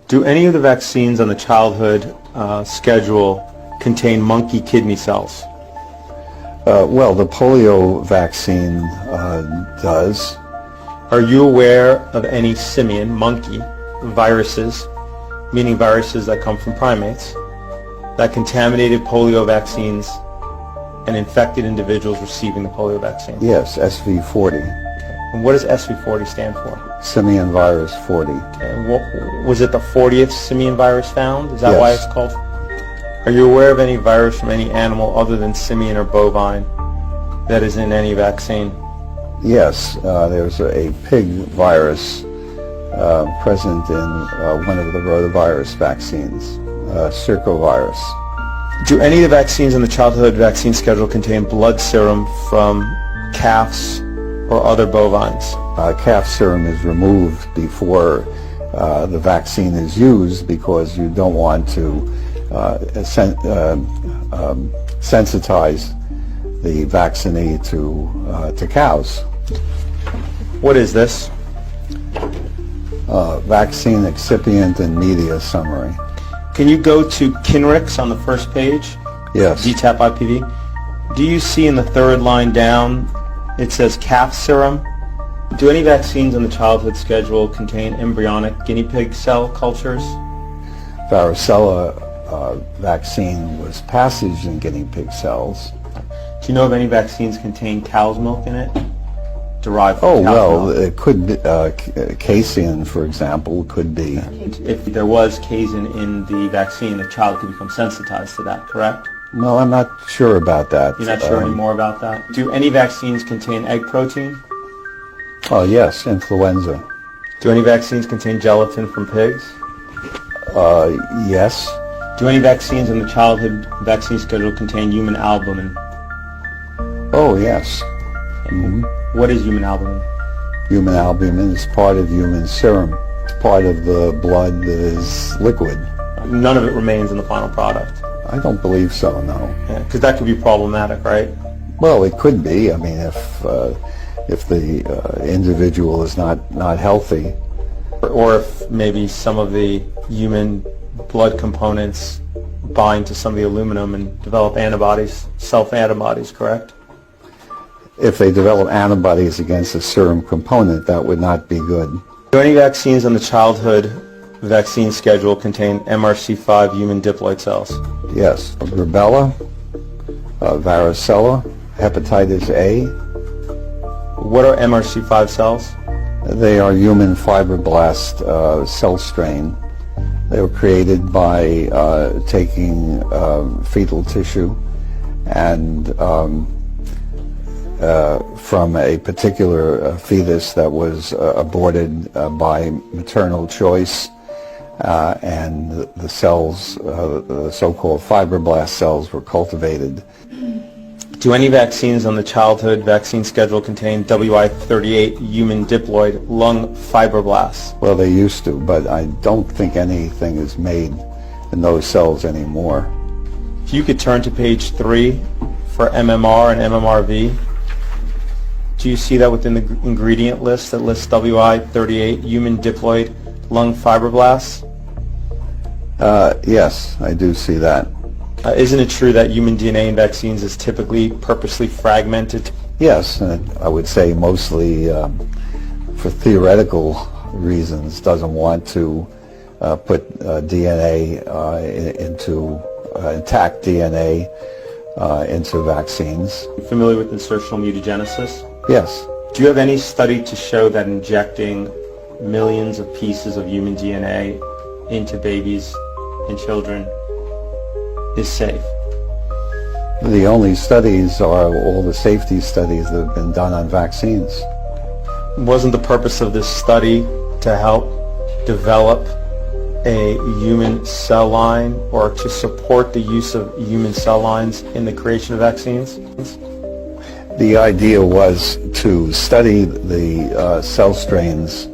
Do any of the vaccines on the childhood schedule contain monkey kidney cells? Well, the polio vaccine does. Are you aware of any simian, monkey, viruses, meaning viruses that come from primates, that contaminated polio vaccines and infected individuals receiving the polio vaccine? Yes, SV40. And what does SV40 stand for? Simian virus 40. And was it the 40th simian virus found? Is that Yes. why it's called? Are you aware of any virus from any animal other than simian or bovine that is in any vaccine? Yes, there's a pig virus present in one of the rotavirus vaccines, circovirus. Do any of the vaccines in the childhood vaccine schedule contain blood serum from calves or other bovines? Calf serum is removed before the vaccine is used because you don't want to sensitize the vaccinee to cows. What is this? Vaccine excipient and media summary. Can you go to Kinrix on the first page? Yes. DTaP IPV. Do you see in the third line down it says calf serum? Do any vaccines on the childhood schedule contain embryonic guinea pig cell cultures? Varicella vaccine was passaged in guinea pig cells. Do you know if any vaccines contain cow's milk in it? Derived from Oh, cow's well, milk? it could be, casein, for example, could be. If there was casein in the vaccine, the child could become sensitized to that, correct? No, I'm not sure about that. You're not sure any more about that? Do any vaccines contain egg protein? Oh, yes, influenza. Do any vaccines contain gelatin from pigs? Yes. Do any vaccines in the childhood vaccine schedule contain human albumin? Oh, yes. What is human albumin? Human albumin is part of human serum. It's part of the blood that is liquid. None of it remains in the final product. I don't believe so, no. Yeah, because that could be problematic, right? Well, it could be. I mean, if the individual is not healthy. Or if maybe some of the human blood components bind to some of the aluminum and develop antibodies, self-antibodies, correct? If they develop antibodies against a serum component, that would not be good. Do any vaccines on the childhood vaccine schedule contain MRC5 human diploid cells? Yes. Rubella, varicella, hepatitis A. What are MRC5 cells? They are human fibroblast cell strain. They were created by taking fetal tissue and from a particular fetus that was aborted by maternal choice, and the cells, the so-called fibroblast cells, were cultivated. Do any vaccines on the childhood vaccine schedule contain WI38 human diploid lung fibroblasts? Well, they used to, but I don't think anything is made in those cells anymore. If you could turn to page 3 for MMR and MMRV, do you see that within the ingredient list that lists WI38 human diploid lung fibroblasts? Yes, I do see that. Isn't it true that human DNA in vaccines is typically purposely fragmented? Yes, and I would say mostly for theoretical reasons, doesn't want to put DNA into intact DNA into vaccines. Familiar with insertional mutagenesis? Yes. Do you have any study to show that injecting millions of pieces of human DNA into babies and children is safe? The only studies are all the safety studies that have been done on vaccines. Wasn't the purpose of this study to help develop a human cell line or to support the use of human cell lines in the creation of vaccines? The idea was to study the cell strains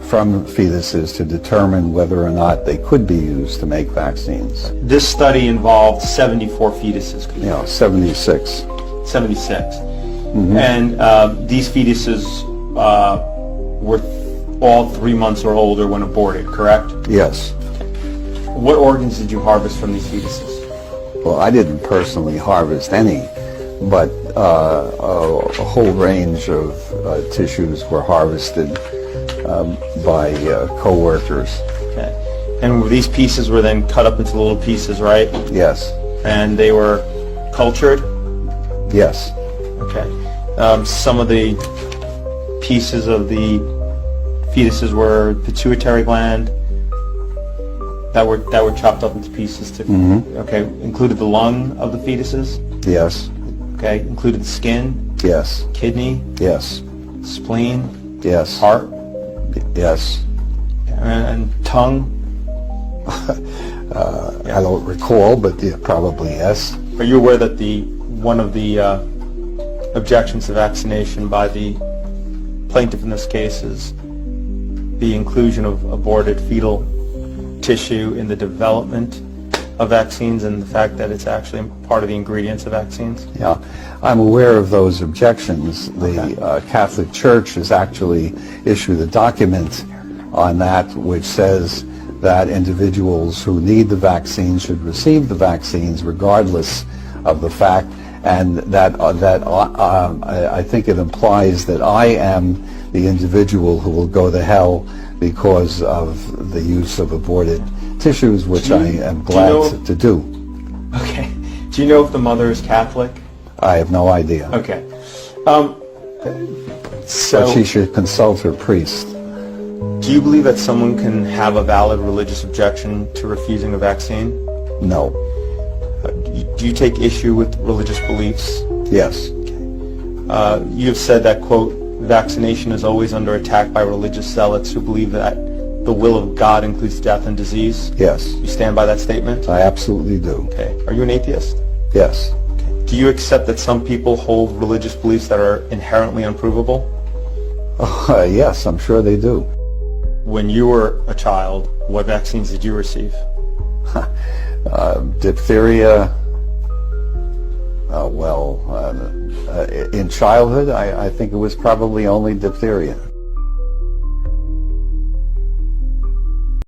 from fetuses to determine whether or not they could be used to make vaccines. This study involved 74 fetuses. 76. 76. And these fetuses were all 3 months or older when aborted, correct? Yes. What organs did you harvest from these fetuses? Well, I didn't personally harvest any, but a whole range of tissues were harvested by co-workers. Okay. And these pieces were then cut up into little pieces, right? Yes. And they were cultured? Yes. Okay. Some of the pieces of the fetuses were pituitary gland that were chopped up into pieces to okay, included the lung of the fetuses? Yes. Okay, included the skin? Yes. Kidney? Yes. Spleen? Yes. Heart? Yes. And tongue? I don't recall, but probably yes. Are you aware that one of the objections to vaccination by the plaintiff in this case is the inclusion of aborted fetal tissue in the development of vaccines and the fact that it's actually part of the ingredients of vaccines? Yeah, I'm aware of those objections. The Catholic Church has actually issued a document on that which says that individuals who need the vaccine should receive the vaccines regardless of the fact, and that I think it implies that I am the individual who will go to hell because of the use of aborted tissues, which I am glad to do. Okay. Do you know if the mother is Catholic? I have no idea. Okay. But she should consult her priest. Do you believe that someone can have a valid religious objection to refusing a vaccine? No. Do you take issue with religious beliefs? Yes. You've said that, quote, vaccination is always under attack by religious zealots who believe that the will of God includes death and disease. Yes. You stand by that statement? I absolutely do. Okay. Are you an atheist? Yes. Okay. Do you accept that some people hold religious beliefs that are inherently unprovable? Yes, I'm sure they do. When you were a child, what vaccines did you receive? Diphtheria. In childhood, I think it was probably only diphtheria.